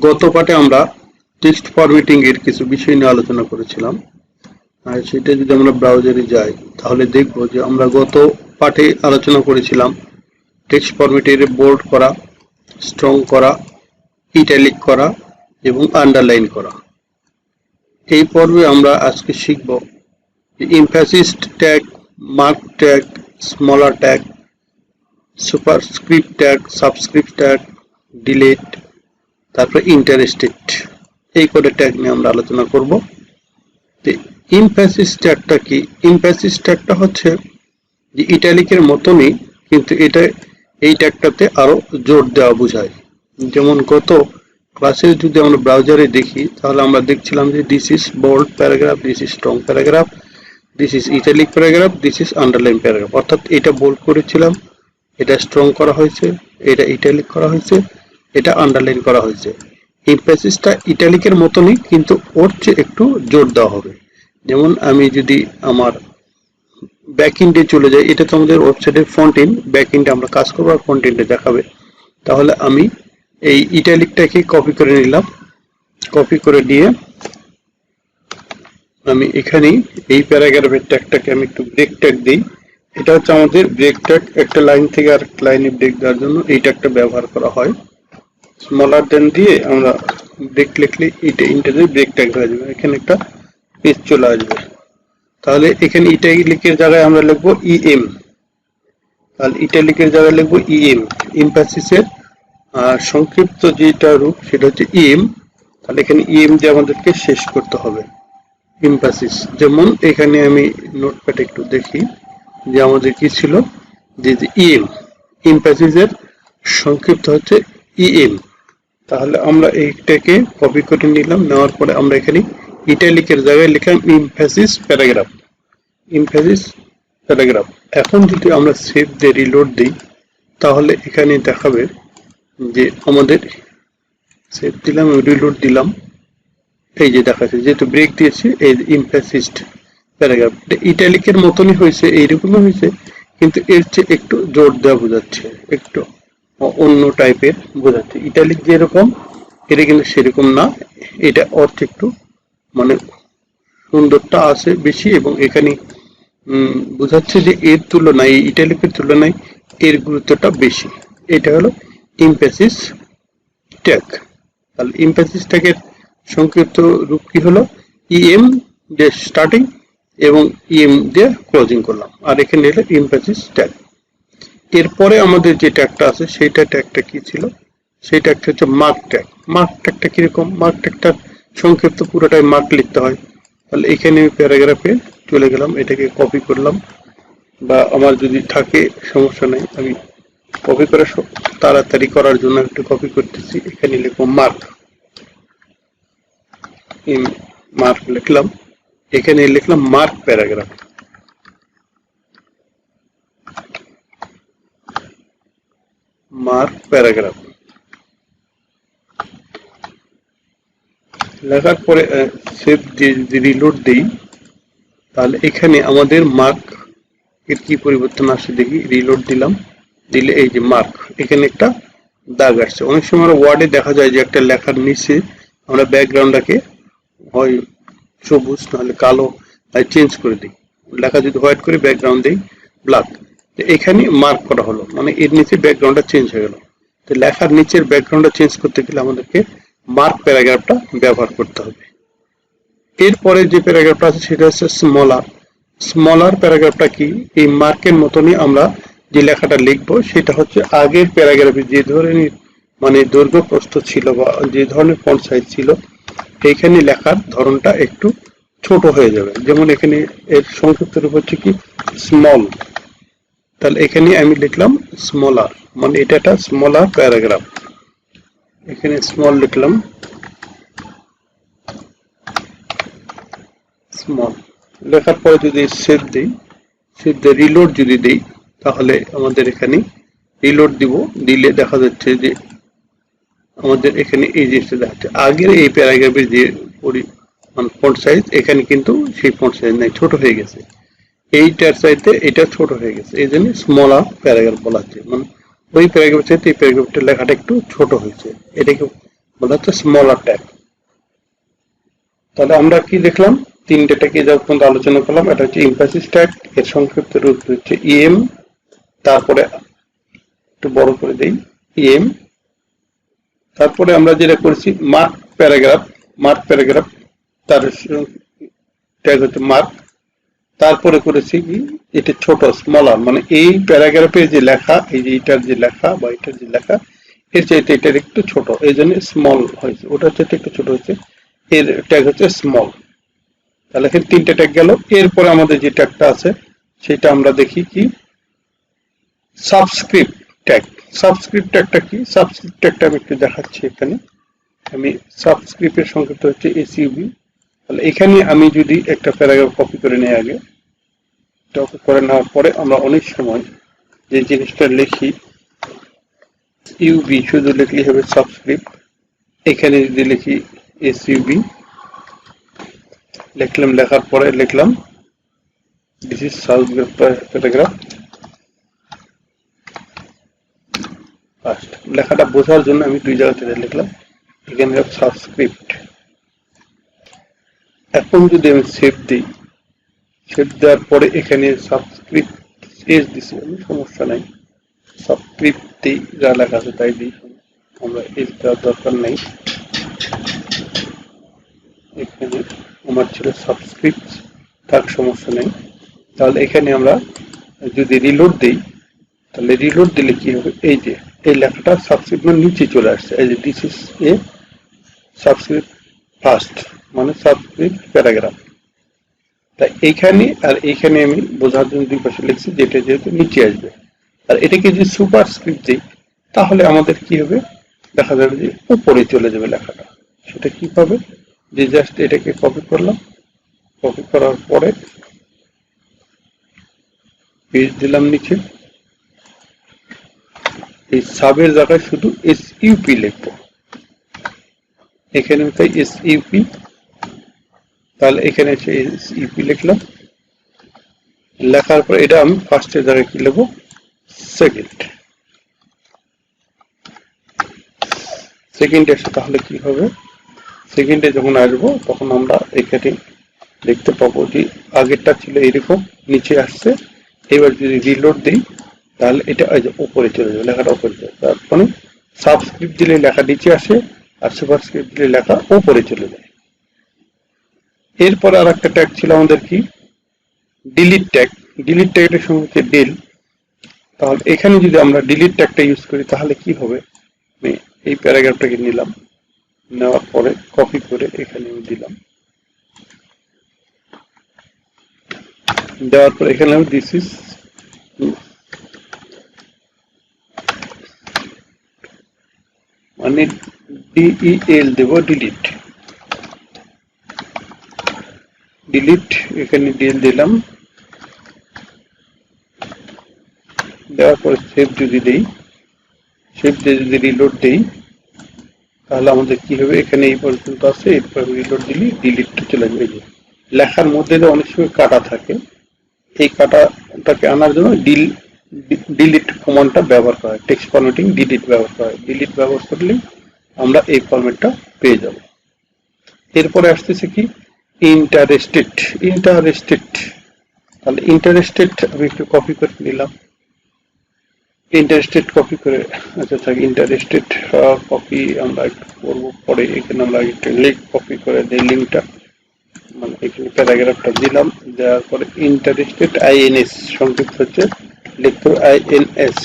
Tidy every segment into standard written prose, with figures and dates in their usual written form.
গত পাঠে আমরা টেক্সট ফরম্যাটিং এর কিছু বিষয় নিয়ে আলোচনা করেছিলাম। আর সেটা যদি আমরা ব্রাউজারে যাই তাহলে দেখব যে আমরা গত পাঠে আলোচনা করেছিলাম টেক্সট ফরম্যাটের বোল্ড করা, স্ট্রং করা, ইটালিক করা এবং আন্ডারলাইন করা। এই পর্বে আমরা আজকে শিখব emphasis tag, mark tag, smaller tag, superscript tag, subscript tag, delete, তারপর ইন্টারেস্টেড, এই কটা ট্যাগ নিয়ে আমরা আলোচনা করব। এমফ্যাসিস ট্যাগটা কি? এমফ্যাসিস ট্যাগটা হচ্ছে যে ইটালিকের মতনই, কিন্তু এই ট্যাগটাতে আরো জোর দেওয়া বোঝায়। যেমন গত ক্লাসে যদি আমরা ব্রাউজারে দেখি তাহলে আমরা দেখছিলাম যে this is bold paragraph, this is strong paragraph, this is italic paragraph, this is underline paragraph. অর্থাৎ এটা বোল্ড করেছিলাম, এটা স্ট্রং করা হয়েছে, এটা ইটালিক করা হয়েছে, এটা আন্ডারলাইন করা হয়েছে। এমফ্যাসিসটা ইটালিকের মতনই, কিন্তু ওর চেয়ে একটু জোর দেওয়া হবে। যেমন আমি যদি আমার ব্যাকএন্ডে চলে যাই, এটা তো আমাদের ওয়েবসাইটের ফ্রন্ট এন্ড, ব্যাকএন্ডে আমরা কাজ করবো আর ফ্রন্ট এন্ডে দেখাবে। তাহলে আমি এই ইটালিকটাকে কপি করে নিলাম, কপি করে নিয়ে আমি এখানেই এই প্যারাগ্রাফের ট্যাগটাকে আমি একটু ব্রেক ট্যাগ দিই। এটা হচ্ছে আমাদের ব্রেক ট্যাগ, একটা লাইন থেকে আর লাইনে ব্রেক দেওয়ার জন্য এই ট্যাগটা ব্যবহার করা হয়। স্মলার দেন দিয়ে আমরা ব্রেক লিখলে এটা ইন্টারে ব্রেক ট্যাগ হয়ে যাবে, এখানে একটা পেজ চলে আসবে। তাহলে এখানে ইটালিকের জায়গায় আমরা লিখবো ইএম, তাহলে ইটালিকের জায়গায় লিখবো ইএম। এমফ্যাসিসের সংক্ষিপ্ত যেটা রূপ সেটা হচ্ছে ইএম। তাহলে এখানে ইএম দিয়ে আমাদেরকে শেষ করতে হবে এমফ্যাসিস। যেমন এখানে আমি নোটপ্যাড একটু দেখি যে আমাদের কি ছিল, যে ইএম, এমফ্যাসিসের সংক্ষিপ্ত হচ্ছে ইএম। তাহলে আমরা এইটাকে কপি করে নিলাম, নেওয়ার পরে আমরা এখানে ইটালিকের জায়গায় লিখলাম এমফ্যাসিস প্যারাগ্রাফ, এমফ্যাসিস প্যারাগ্রাফ। এখন যদি আমরা সেভ দিয়ে রিলোড দিই তাহলে এখানে দেখাবে যে আমাদের সেভ দিলাম, রিলোড দিলাম, এই যে দেখাচ্ছে যেহেতু ব্রেক দিয়েছি এই এমফ্যাসিস প্যারাগ্রাফ। ইটালিকের মতনই হয়েছে, এইরকমই হয়েছে, কিন্তু এর চেয়ে একটু জোর দেওয়া বোঝাচ্ছে, একটু অন্য টাইপের বোঝাচ্ছে। ইটালিক যেরকম এটা কিন্তু সেরকম না, এটা অর্থ একটু মানে সুন্দরটা আছে বেশি, এবং এখানে বোঝাচ্ছে যে এর তুলনায়, ইটালিকের তুলনায় এর গুরুত্বটা বেশি। এটা হলো এমফ্যাসিস ট্যাগ। তাহলে এমফ্যাসিস ট্যাগের সংক্ষিপ্ত রূপ কি হলো, ইএম দিয়ে স্টার্টিং এবং ইএম দিয়ে ক্লোজিং করলাম, আর এখানে এলো এমফ্যাসিস ট্যাগ। এরপরে আমাদের যে ট্যাগটা আছে সেইটা ট্যাগটা কি ছিল, সেই ট্যাগটা হচ্ছে মার্ক ট্যাগ। মার্ক ট্যাগটা কিরকম? মার্ক ট্যাগটার সংক্ষিপ্ত পুরোটাই মার্ক লিখতে হয়। তাহলে এখানে প্যারাগ্রাফে চলে গেলাম, এটাকে কপি করলাম, বা আমার যদি থাকে সমস্যা নেই, আমি কপি করে তাড়াতাড়ি করার জন্য একটু কপি করতেছি। এখানে লিখবো মার্ক, মার্ক লিখলাম, এখানে লিখলাম মার্ক প্যারাগ্রাফ, মার্ক প্যারাগ্রাফ। লেখার পরে সেভ দিয়ে যদি রিলোড দিই তাহলে এখানে আমাদের মার্ক এর কি পরিবর্তন আসে দেখি। রিলোড দিলাম, দিলে এই যে মার্ক, এখানে একটা দাগ আসছে। অনেক সময় ওয়ার্ডে দেখা যায় যে একটা লেখার নিচে আমরা ব্যাকগ্রাউন্ডটাকে হয় সবুজ নাহলে কালো চেঞ্জ করে দিই। লেখা যদি হোয়াইট করে ব্যাকগ্রাউন্ড দিই ব্ল্যাক, তো এখানে মার্ক করা হলো, মানে এর নিচে ব্যাকগ্রাউন্ডটা চেঞ্জ হয়ে গেল। তো লেখার নিচের ব্যাকগ্রাউন্ডটা চেঞ্জ করতে গেলে আমাদেরকে মার্ক প্যারাগ্রাফটা ব্যবহার করতে হবে। এরপরে যে প্যারাগ্রাফটা আছে সেটা হচ্ছে স্মলার। স্মলার প্যারাগ্রাফটা কি? এই মার্কের মতনই আমরা যে লেখাটা লিখবো সেটা হচ্ছে আগের প্যারাগ্রাফে যে ধরনের মানে দৈর্ঘ্য প্রস্থ ছিল বা যে ধরনের ফন্ট সাইজ ছিল, এইখানে লেখার ধরনটা একটু ছোট হয়ে যাবে। যেমন এখানে এর সংক্ষিপ্ত রূপ হচ্ছে কি স্মল, তাহলে এখানে আমি লিখলাম স্মলার, মানে এটা একটা স্মলার প্যারাগ্রাফ। এখানে স্মল লিখলাম, স্মল লেখার পরে যদি সেভ দিই, সেভ দিয়ে রিলোড যদি দিই তাহলে আমাদের এখানে রিলোড দিব, দিলে দেখা যাচ্ছে যে আমাদের এখানে এই জিনিসটা দেখাচ্ছে। আগের এই প্যারাগ্রাফের যে ফন্ট সাইজ, এখানে কিন্তু সেই ফন্ট সাইজ নাই, ছোট হয়ে গেছে। এইটার চাইতে এটা ছোট হয়ে গেছে, এই জন্য স্মলার প্যারাগ্রাফ বলা হচ্ছে। মানে ওই প্যারাগ্রাফের চাইতে এই প্যারাগ্রাফটার লেখাটা একটু ছোট হয়েছে, এটাকে বলা হচ্ছে স্মলার ট্যাগ। তাহলে আমরা কি দেখলাম, তিনটে ট্যাগে যা পর্যন্ত আলোচনা করলাম, এটা হচ্ছে এমফাসিস ট্যাগ, এর সংক্ষিপ্ত রূপ হচ্ছে ইএম, তারপরে একটু বড় করে দেই ইএম, তারপরে আমরা যেটা করেছি মার্ক প্যারাগ্রাফ, মার্ক প্যারাগ্রাফ তার ট্যাগ হচ্ছে মার্ক, তারপরে করেছি কি এটা ছোট স্মলার, মানে এই প্যারাগ্রাফের যে লেখা, এই যে এটার যে লেখা বা এটার যে লেখা এর চাইতে এটার একটু ছোট, এই জন্য স্মল হয়েছে, ওটার চাইতে একটু ছোট হয়েছে, এর ট্যাগ হচ্ছে স্মল। তাহলে এখানে তিনটে ট্যাগ গেল। এরপরে আমাদের যে ট্যাগটা আছে সেটা আমরা দেখি কি সাবস্ক্রিপ্ট ট্যাগ। সাবস্ক্রিপ্ট ট্যাগটা কি? সাবস্ক্রিপ্ট ট্যাগটা আমি একটু দেখাচ্ছি এখানে। আমি সাবস্ক্রিপ্টের সংক্ষিপ্ত হচ্ছে এসইউবি। তাহলে এখানে আমি যদি একটা প্যারাগ্রাফ কপি করে নিই, আগে কপি করে নেওয়ার পরে আমরা অনেক সময় যে জিনিসটা লিখি ইউবি শুধু লিখলেই হবে সাবস্ক্রিপ্ট, এখানে যদি লিখি এসইউবি লিখলাম, লেখার পরে লিখলাম this is subscript paragraph first, লেখাটা বোঝার জন্য আমি দুই জায়গা থেকে লিখলাম এখানে সাবস্ক্রিপ্ট। এখন যদি আমি সেভ দিই, সেভ দেওয়ার পরে এখানে সাবস্ক্রিপ্ট এস দিছি আমি, সমস্যা নাই, সাবস্ক্রিপ্ট দিই, যা লেখা আছে তাই দিই, আমরা এস দেওয়ার দরকার নেই। এখানে আমার ছিল সাবস্ক্রিপ্ট, তার সমস্যা নেই। তাহলে এখানে আমরা যদি রিলোড দিই, তাহলে রিলোড দিলে কি হবে, এই যে এই লেখাটা সাবস্ক্রিপ্ট নিচে চলে আসছে, এই যে this is a subscript first, মানে সাবস্ক্রিপ্ট প্যারাগ্রাফ। তাই এইখানে আর এইখানে আমি বোঝার জন্য দুই পাশে লিখছি, যেটা যেহেতু নিচে আসবে। আর এটাকে যদি সুপার স্ক্রিপ্ট দিই তাহলে আমাদের কি হবে, দেখা যাবে যে উপরে চলে যাবে লেখাটা। সেটা কিভাবে, যে জাস্ট এটাকে কপি করলাম, কপি করার পরে পেজ দিলাম নিচে, এই সাবের জায়গায় শুধু এসইউপি লিখবো, এখানে তাই এসইউপি, তাহলে এখানে এসে এসইউপি লিখলাম, লেখার পর এটা আমি ফার্স্টের জায়গায় কি লিখবো, সেকেন্ড, সেকেন্ডে এসে তাহলে কি হবে, সেকেন্ডে যখন আসবো তখন আমরা এখানে দেখতে পাবো যে আগেরটা ছিল এরকম নিচে আসছে, এবার যদি রিলোড দিই তাহলে এটা উপরে চলে যাবে, লেখাটা উপরে যাবে। তার মানে সাবস্ক্রিপ্ট দিলে লেখা নিচে আসে আর সুপারস্ক্রিপ্ট দিলে লেখা উপরে চলে যায়। এরপর আর একটা ট্যাগ ছিল আমাদের কি ডিলিট ট্যাগ। ডিলিট ট্যাগের সঙ্গে হচ্ছে ডিল। তাহলে এখানে যদি আমরা ডিলিট ট্যাগটা ইউজ করি তাহলে কি হবে, আমি এই প্যারাগ্রাফটাকে নিলাম, নেওয়ার পরে কপি করে এখানে আমি দিলাম, দেওয়ার পর এখানে আমি দিস ইজ মানে ডিইএল দেব, ডিলিট, ডিলিট, এখানে ডিএল দিলাম, দেওয়ার পরে সেভ যদি দেই, সেভ দিয়ে যদি রিলোড দেই তাহলে আমাদের কি হবে, এখানে এই পর্যন্ত আছে, এরপর রিলোড দিলে ডিলিটটা চলে যাবে। লেখার মধ্যে অনেক সময় কাটা থাকে, এই কাটাটাকে আনার জন্য ডিলিট কমান্ডটা ব্যবহার করা হয়, টেক্সট ফরম্যাটিং ডিলিট ব্যবহার করা হয়, ডিলিট ব্যবহার করলে আমরা এই ফরম্যাটটা পেয়ে যাব। এরপরে আসতেছে কি ইন্টারেস্টেড, ইন্টারেস্টেড, তাহলে ইন্টারেস্টেড আমি একটু কপি করে নিলাম, ইন্টারেস্টেড কপি করে, আচ্ছা থাকি ইন্টারেস্টেড কপি আমরা একটু করবো পরে, এখানে আমরা একটা লিঙ্ক কপি করে দিই, লিঙ্কটা মানে এখানে প্যারাগ্রাফটা দিলাম, দেওয়ার পরে ইন্টারেস্টেড আইএনএস, সংক্ষিপ্ত হচ্ছে লিখতে আইএনএস,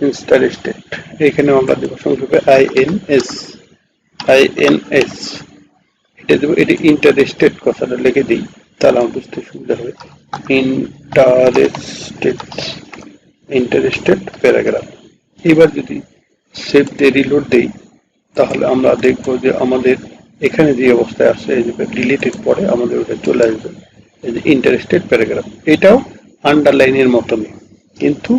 ইন্টারেস্টেড, এখানে আমরা দেব সংক্ষেপে আইএনএস, আইএনএস এটা দেবো, এটা ইন্টারেস্টেড কথাটা লিখে দিই তাহলে আমার বুঝতে সুবিধা হবে, ইন্টারেস্টেড, ইন্টারেস্টেড প্যারাগ্রাফ। এবার যদি সেভ দিয়ে রিলোড দেই তাহলে আমরা দেখবো যে আমাদের এখানে যে অবস্থায় আছে, এই যে ডিলিটেড পরে আমাদের ওটা চলে আসবে, এই যে ইন্টারেস্টেড প্যারাগ্রাফ। এটাও আন্ডারলাইনের মতনই, কিন্তু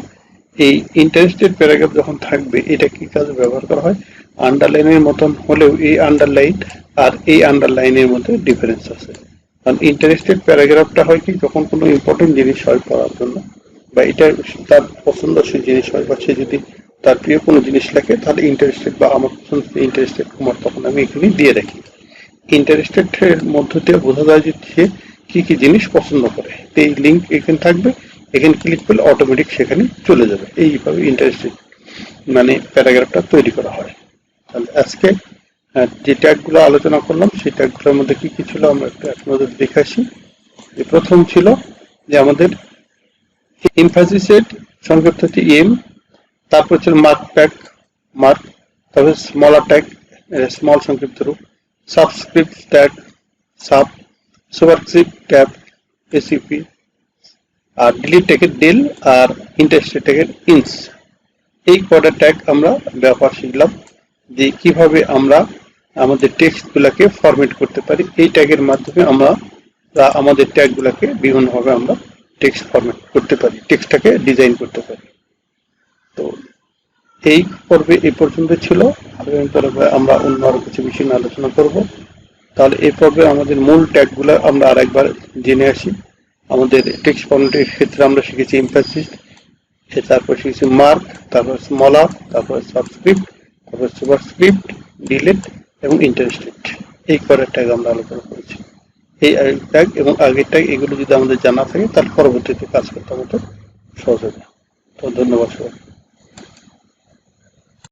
এই ইন্টারেস্টেড প্যারাগ্রাফ যখন থাকবে এটা কি কাজে ব্যবহার করা হয়, আন্ডারলাইনের মতন হলেও এই আন্ডারলাইন আর এই আন্ডারলাইনের মধ্যে ডিফারেন্স আছে। কারণ ইন্টারেস্টেড প্যারাগ্রাফটা হয় কি, যখন কোনো ইম্পর্টেন্ট জিনিস হয় পড়ার জন্য, বা এটা তার পছন্দসই জিনিস হয়, বা সে যদি তার প্রিয় কোনো জিনিস লেখে তাহলে ইন্টারেস্টেড বা আমার পছন্দ ইন্টারেস্টেড কুমার তখন আমি এখানে দিয়ে রাখি। ইন্টারেস্টেড এর মধ্য দিয়ে বোঝা যায় যে সে কি কি জিনিস পছন্দ করে। এই লিঙ্ক এখানে থাকবে, এখানে ক্লিক করলে অটোমেটিক সেখানে চলে যাবে। এইভাবে ইন্টারেস্টেড মানে প্যারাগ্রাফটা তৈরি করা হয়। তাহলে আজকে যে ট্যাগগুলো আলোচনা করলাম সেই ট্যাগগুলোর মধ্যে কি কি ছিল আমরা একটু আপনাদের দেখে আসি। যে প্রথম ছিল যে আমাদের এমফাসিসের সংক্ষিপ্ত হচ্ছে এম, তারপর ছিল মার্ক ট্যাগ, মার্ক, তারপর স্মলার ট্যাগ, স্মল সংক্ষিপ্ত রূপ, subscript tag, sub, superscript tag, এসিপি, আর ডিলিট ট্যাগের ডেল, আর ইন্টারেস্টেড ট্যাগের ইনস। এই কয়টা ট্যাগ আমরা ব্যবহার শিখলাম যে কিভাবে আমরা আমাদের টেক্সট গুলাকে ফরম্যাট করতে পারি। এই ট্যাগের মাধ্যমে আমরা আমাদের ট্যাগ গুলাকে বিভিন্নভাবে আমরা টেক্সট ফরম্যাট করতে পারি, টেক্সটটাকে ডিজাইন করতে পারি। তো এই পর্বে এই পর্যন্ত ছিল। আগামী পর্বে আমরা অন্য আরো কিছু বিষয় নিয়ে আলোচনা করব। তাহলে এই পর্বে আমাদের মূল ট্যাগগুলো আমরা আরেকবার জেনে আসি। আমাদের টেক্সট ফরম্যাটের ক্ষেত্রে আমরা শিখেছি এমফাসিস, তারপর শিখেছি মার্ক, তারপর স্মলার, তারপর সাবস্ক্রিপ্ট, তারপর সুপারস্ক্রিপ্ট, ডিলিট এবং ইন্টারেস্টেড। এই কয়টা ট্যাগ আমরা আলোচনা করেছি। এই ট্যাগ এবং আগের ট্যাগ এগুলো যদি আমাদের জানা থাকে তাহলে পরবর্তীতে কাজ করতে আমাদের সহজ হবে। তো ধন্যবাদ সবাই।